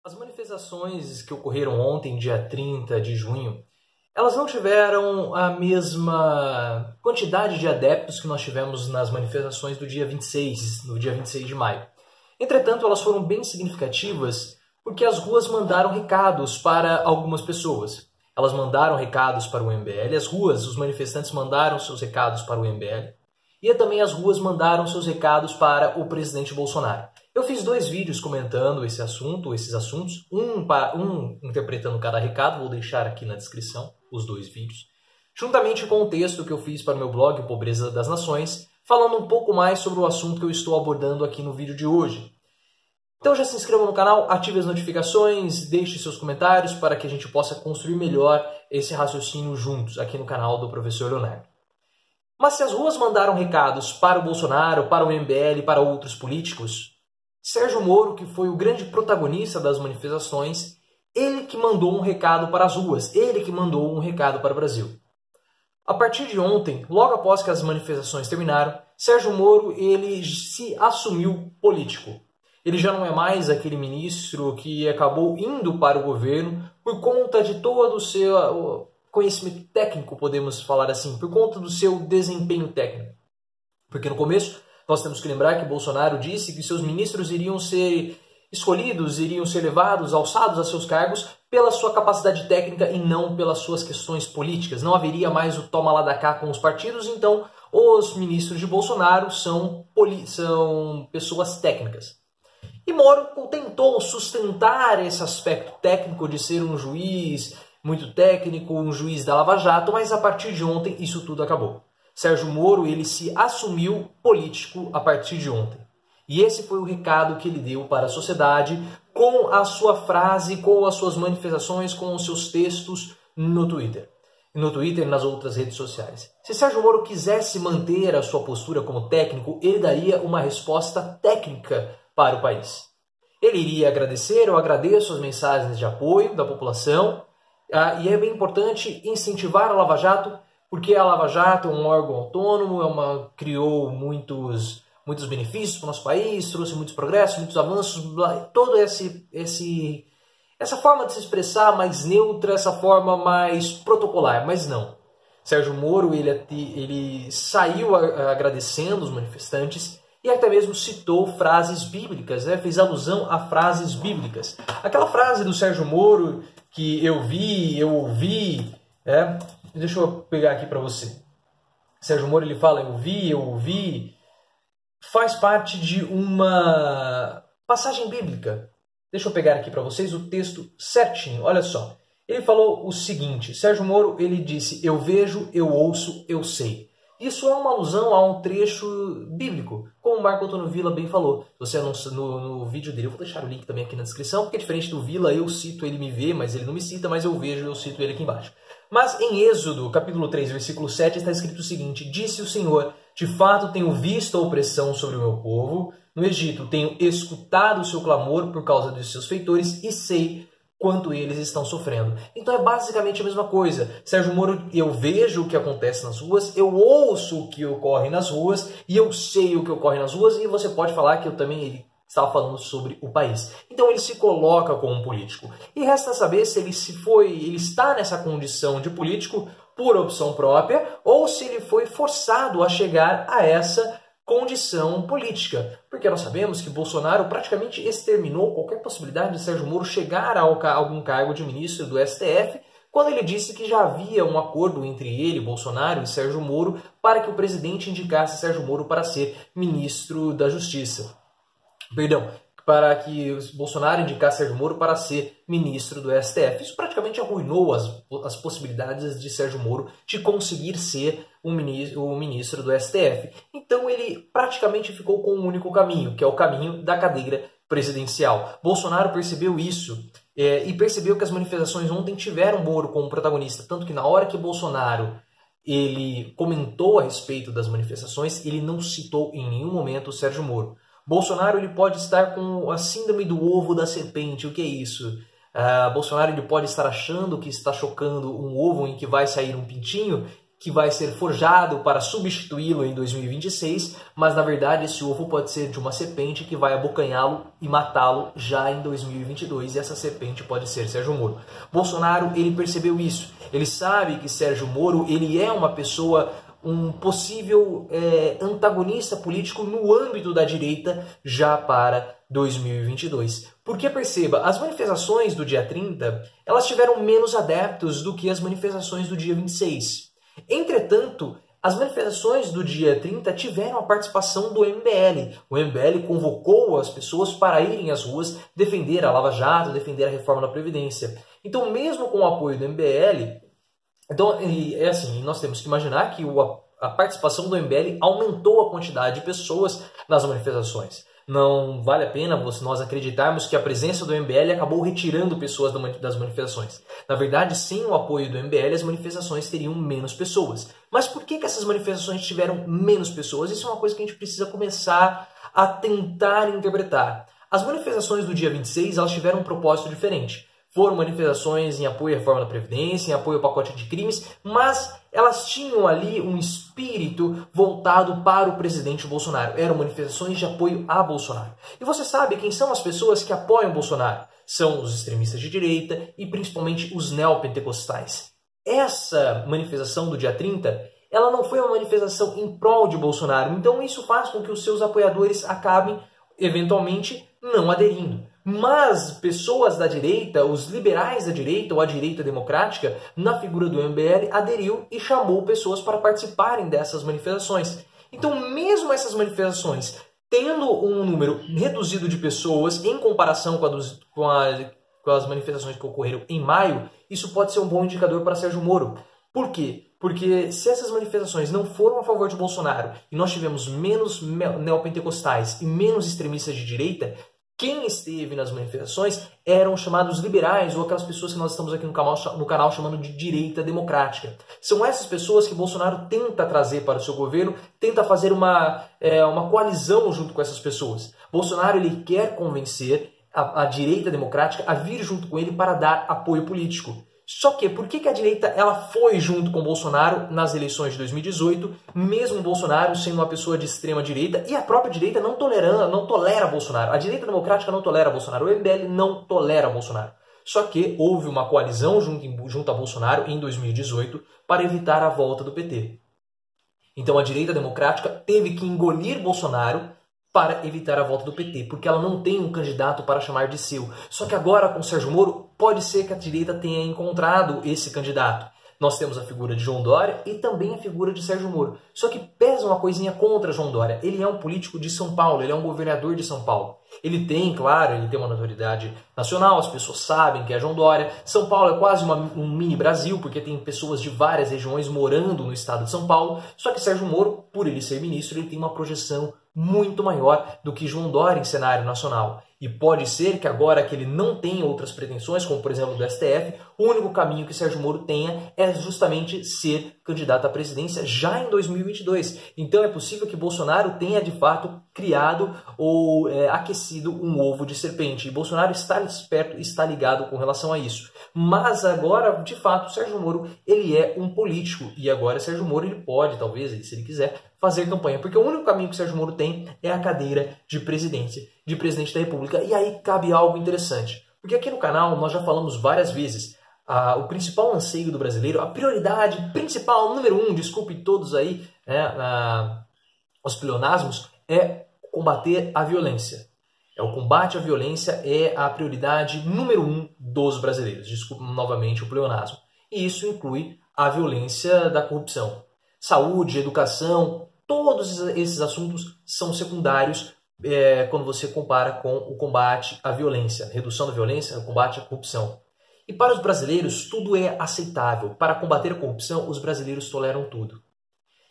As manifestações que ocorreram ontem, dia 30 de junho, elas não tiveram a mesma quantidade de adeptos que nós tivemos nas manifestações do dia 26, no dia 26 de maio. Entretanto, elas foram bem significativas porque as ruas mandaram recados para algumas pessoas. Elas mandaram recados para o MBL, as ruas, os manifestantes mandaram seus recados para o MBL, e também as ruas mandaram seus recados para o presidente Bolsonaro. Eu fiz 2 vídeos comentando esses assuntos, um interpretando cada recado, vou deixar aqui na descrição os 2 vídeos, juntamente com o texto que eu fiz para o meu blog, Pobreza das Nações, falando um pouco mais sobre o assunto que eu estou abordando aqui no vídeo de hoje. Então já se inscreva no canal, ative as notificações, deixe seus comentários para que a gente possa construir melhor esse raciocínio juntos aqui no canal do Professor Leonardo. Mas se as ruas mandaram recados para o Bolsonaro, para o MBL e para outros políticos, Sérgio Moro, que foi o grande protagonista das manifestações, ele que mandou um recado para as ruas, ele que mandou um recado para o Brasil. A partir de ontem, logo após que as manifestações terminaram, Sérgio Moro ele se assumiu político. Ele já não é mais aquele ministro que acabou indo para o governo por conta de todo o seu conhecimento técnico, podemos falar assim, por conta do seu desempenho técnico. Porque no começo, nós temos que lembrar que Bolsonaro disse que seus ministros iriam ser escolhidos, iriam ser levados, alçados a seus cargos pela sua capacidade técnica e não pelas suas questões políticas. Não haveria mais o toma lá da cá com os partidos, então os ministros de Bolsonaro são pessoas técnicas. E Moro tentou sustentar esse aspecto técnico de ser um juiz muito técnico, um juiz da Lava Jato, mas a partir de ontem isso tudo acabou. Sérgio Moro ele se assumiu político a partir de ontem. E esse foi o recado que ele deu para a sociedade com a sua frase, com as suas manifestações, com os seus textos no Twitter. No Twitter e nas outras redes sociais. Se Sérgio Moro quisesse manter a sua postura como técnico, ele daria uma resposta técnica para o país. Ele iria agradecer, eu agradeço as mensagens de apoio da população, e é bem importante incentivar a Lava Jato, porque a Lava Jato é um órgão autônomo, criou muitos benefícios para o nosso país, trouxe muitos progressos, muitos avanços, toda essa forma de se expressar mais neutra, essa forma mais protocolar, mas não. Sérgio Moro ele saiu agradecendo os manifestantes e até mesmo citou frases bíblicas, fez alusão a frases bíblicas. Aquela frase do Sérgio Moro que eu vi, eu ouvi, deixa eu pegar aqui para você. Sérgio Moro ele fala eu ouvi, faz parte de uma passagem bíblica. Deixa eu pegar aqui para vocês o texto certinho, olha só. Ele falou o seguinte, Sérgio Moro ele disse, eu vejo, eu ouço, eu sei. Isso é uma alusão a um trecho bíblico, como o Marco Antônio Villa bem falou. Você no vídeo dele, eu vou deixar o link também aqui na descrição, porque diferente do Villa, eu cito, ele me vê, mas ele não me cita, mas eu vejo, eu cito ele aqui embaixo. Mas em Êxodo, capítulo 3, versículo 7, está escrito o seguinte, disse o Senhor, de fato tenho visto a opressão sobre o meu povo, no Egito tenho escutado o seu clamor por causa dos seus feitores e sei quanto eles estão sofrendo. Então é basicamente a mesma coisa. Sérgio Moro, eu vejo o que acontece nas ruas, eu ouço o que ocorre nas ruas e eu sei o que ocorre nas ruas e você pode falar que eu também ele estava falando sobre o país. Então ele se coloca como um político. E resta saber se ele está nessa condição de político por opção própria ou se ele foi forçado a chegar a essa condição política, porque nós sabemos que Bolsonaro praticamente exterminou qualquer possibilidade de Sérgio Moro chegar a algum cargo de ministro do STF, quando ele disse que já havia um acordo entre ele, Bolsonaro e Sérgio Moro, para que o presidente indicasse Sérgio Moro para ser ministro da Justiça. Perdão, para que Bolsonaro indicasse Sérgio Moro para ser ministro do STF. Isso praticamente arruinou as possibilidades de Sérgio Moro de conseguir ser o ministro do STF. Então ele praticamente ficou com um único caminho, que é o caminho da cadeira presidencial. Bolsonaro percebeu isso e percebeu que as manifestações ontem tiveram Moro como protagonista, tanto que na hora que Bolsonaro ele comentou a respeito das manifestações, ele não citou em nenhum momento o Sérgio Moro. Bolsonaro ele pode estar com a síndrome do ovo da serpente. O que é isso? Bolsonaro ele pode estar achando que está chocando um ovo em que vai sair um pintinho que vai ser forjado para substituí-lo em 2026, mas na verdade esse ovo pode ser de uma serpente que vai abocanhá-lo e matá-lo já em 2022, e essa serpente pode ser Sérgio Moro. Bolsonaro, ele percebeu isso, ele sabe que Sérgio Moro, ele é uma pessoa, um possível antagonista político no âmbito da direita já para 2022. Porque perceba, as manifestações do dia 30, elas tiveram menos adeptos do que as manifestações do dia 26. Entretanto, as manifestações do dia 30 tiveram a participação do MBL. O MBL convocou as pessoas para irem às ruas defender a Lava Jato, defender a reforma da Previdência. Então, mesmo com o apoio do MBL, nós temos que imaginar que a participação do MBL aumentou a quantidade de pessoas nas manifestações. Não vale a pena nós acreditarmos que a presença do MBL acabou retirando pessoas das manifestações. Na verdade, sem o apoio do MBL, as manifestações teriam menos pessoas. Mas por que essas manifestações tiveram menos pessoas? Isso é uma coisa que a gente precisa começar a tentar interpretar. As manifestações do dia 26, elas tiveram um propósito diferente. Foram manifestações em apoio à reforma da Previdência, em apoio ao pacote de crimes, mas elas tinham ali um espírito voltado para o presidente Bolsonaro. Eram manifestações de apoio a Bolsonaro. E você sabe quem são as pessoas que apoiam Bolsonaro? São os extremistas de direita e principalmente os neopentecostais. Essa manifestação do dia 30, ela não foi uma manifestação em prol de Bolsonaro, então isso faz com que os seus apoiadores acabem, eventualmente, não aderindo. Mas pessoas da direita, os liberais da direita ou a direita democrática, na figura do MBL, aderiu e chamou pessoas para participarem dessas manifestações. Então, mesmo essas manifestações tendo um número reduzido de pessoas em comparação com as manifestações que ocorreram em maio, isso pode ser um bom indicador para Sérgio Moro. Por quê? Porque se essas manifestações não foram a favor de Bolsonaro e nós tivemos menos neopentecostais e menos extremistas de direita, quem esteve nas manifestações eram chamados liberais, ou aquelas pessoas que nós estamos aqui no canal chamando de direita democrática. São essas pessoas que Bolsonaro tenta trazer para o seu governo, tenta fazer uma coalizão junto com essas pessoas. Bolsonaro, ele quer convencer a direita democrática a vir junto com ele para dar apoio político. Só que, por que a direita ela foi junto com Bolsonaro nas eleições de 2018, mesmo Bolsonaro sendo uma pessoa de extrema direita, e a própria direita não tolera Bolsonaro. A direita democrática não tolera Bolsonaro, o MBL não tolera Bolsonaro. Só que houve uma coalizão junto a Bolsonaro em 2018 para evitar a volta do PT. Então a direita democrática teve que engolir Bolsonaro para evitar a volta do PT, porque ela não tem um candidato para chamar de seu. Só que agora, com Sérgio Moro, pode ser que a direita tenha encontrado esse candidato. Nós temos a figura de João Dória e também a figura de Sérgio Moro. Só que pesa uma coisinha contra João Dória. Ele é um político de São Paulo, ele é um governador de São Paulo. Ele tem uma notoriedade nacional, as pessoas sabem que é João Dória. São Paulo é quase um mini Brasil, porque tem pessoas de várias regiões morando no estado de São Paulo. Só que Sérgio Moro, por ele ser ministro, ele tem uma projeção muito maior do que João Dória em cenário nacional. E pode ser que agora que ele não tem outras pretensões, como por exemplo do STF, o único caminho que Sérgio Moro tenha é justamente ser candidato à presidência já em 2022. Então é possível que Bolsonaro tenha de fato criado ou aquecido um ovo de serpente. E Bolsonaro está esperto, está ligado com relação a isso. Mas agora, de fato, Sérgio Moro ele é um político. E agora Sérgio Moro ele pode, talvez, se ele quiser, fazer campanha. Porque o único caminho que Sérgio Moro tem é a cadeira de presidente da República. E aí cabe algo interessante. Porque aqui no canal nós já falamos várias vezes, o principal anseio do brasileiro, a prioridade principal, número 1, desculpe todos aí, os pleonasmos, é combater a violência. O combate à violência é a prioridade número 1 dos brasileiros. Desculpe novamente o pleonasmo. E isso inclui a violência da corrupção. Saúde, educação, todos esses assuntos são secundários quando você compara com o combate à violência, redução da violência, o combate à corrupção. E para os brasileiros, tudo é aceitável. Para combater a corrupção, os brasileiros toleram tudo.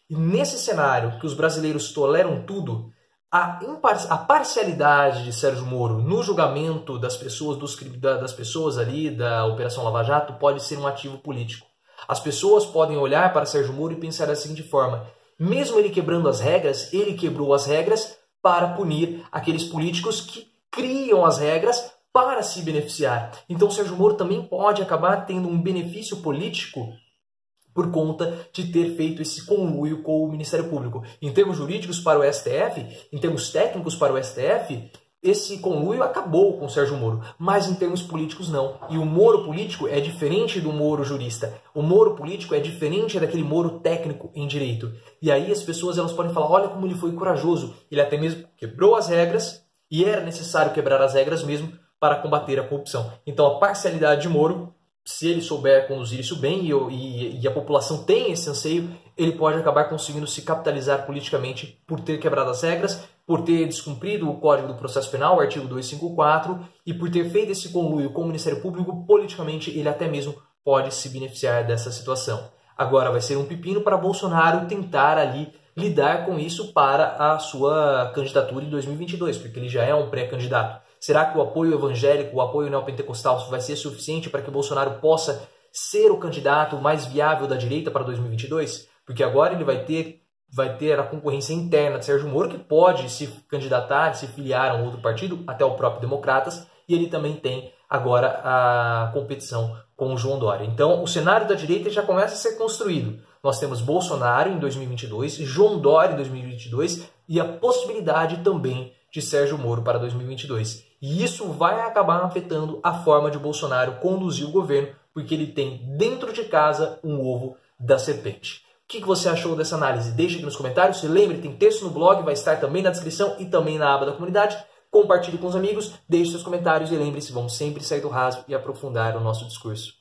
E nesse cenário que os brasileiros toleram tudo, a parcialidade de Sérgio Moro no julgamento das pessoas ali da Operação Lava Jato pode ser um ativo político. As pessoas podem olhar para Sérgio Moro e pensar da seguinte forma: mesmo ele quebrando as regras, ele quebrou as regras para punir aqueles políticos que criam as regras para se beneficiar. Então Sérgio Moro também pode acabar tendo um benefício político por conta de ter feito esse conluio com o Ministério Público. Em termos jurídicos para o STF, em termos técnicos para o STF, esse conluio acabou com o Sérgio Moro, mas em termos políticos não. E o Moro político é diferente do Moro jurista. O Moro político é diferente daquele Moro técnico em direito. E aí as pessoas elas podem falar, olha como ele foi corajoso. Ele até mesmo quebrou as regras, e era necessário quebrar as regras mesmo para combater a corrupção. Então a parcialidade de Moro, se ele souber conduzir isso bem e a população tem esse anseio, ele pode acabar conseguindo se capitalizar politicamente por ter quebrado as regras, por ter descumprido o Código do Processo Penal, o artigo 254, e por ter feito esse conluio com o Ministério Público, politicamente ele até mesmo pode se beneficiar dessa situação. Agora vai ser um pepino para Bolsonaro tentar ali lidar com isso para a sua candidatura em 2022, porque ele já é um pré-candidato. Será que o apoio evangélico, o apoio neopentecostal vai ser suficiente para que Bolsonaro possa ser o candidato mais viável da direita para 2022? Porque agora ele vai ter a concorrência interna de Sérgio Moro, que pode se candidatar, se filiar a um outro partido, até o próprio Democratas, e ele também tem agora a competição com o João Dória. Então o cenário da direita já começa a ser construído. Nós temos Bolsonaro em 2022, João Dória em 2022 e a possibilidade também de Sérgio Moro para 2022. E isso vai acabar afetando a forma de Bolsonaro conduzir o governo, porque ele tem dentro de casa um ovo da serpente. O que você achou dessa análise? Deixe aqui nos comentários. Se lembre, tem texto no blog, vai estar também na descrição e também na aba da comunidade. Compartilhe com os amigos, deixe seus comentários e lembre-se, vamos sempre sair do raso e aprofundar o nosso discurso.